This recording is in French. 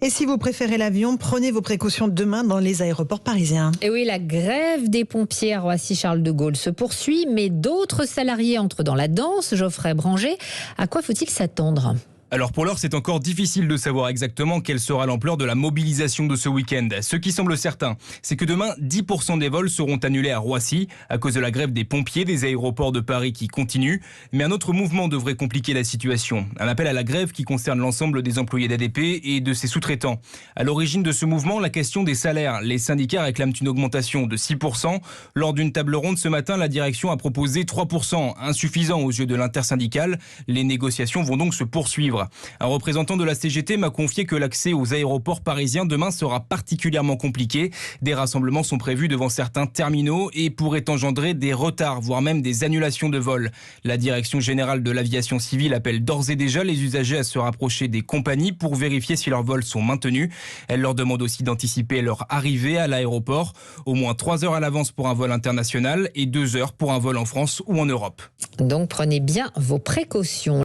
Et si vous préférez l'avion, prenez vos précautions demain dans les aéroports parisiens. Et oui, la grève des pompiers à Roissy-Charles de Gaulle se poursuit, mais d'autres salariés entrent dans la danse. Geoffrey Branger, à quoi faut-il s'attendre ? Alors pour l'heure, c'est encore difficile de savoir exactement quelle sera l'ampleur de la mobilisation de ce week-end. Ce qui semble certain, c'est que demain, 10% des vols seront annulés à Roissy à cause de la grève des pompiers des aéroports de Paris qui continue. Mais un autre mouvement devrait compliquer la situation. Un appel à la grève qui concerne l'ensemble des employés d'ADP et de ses sous-traitants. À l'origine de ce mouvement, la question des salaires. Les syndicats réclament une augmentation de 6%. Lors d'une table ronde ce matin, la direction a proposé 3%, insuffisant aux yeux de l'intersyndicale. Les négociations vont donc se poursuivre. Un représentant de la CGT m'a confié que l'accès aux aéroports parisiens demain sera particulièrement compliqué. Des rassemblements sont prévus devant certains terminaux et pourraient engendrer des retards, voire même des annulations de vols. La direction générale de l'aviation civile appelle d'ores et déjà les usagers à se rapprocher des compagnies pour vérifier si leurs vols sont maintenus. Elle leur demande aussi d'anticiper leur arrivée à l'aéroport, au moins 3 heures à l'avance pour un vol international et 2 heures pour un vol en France ou en Europe. Donc prenez bien vos précautions.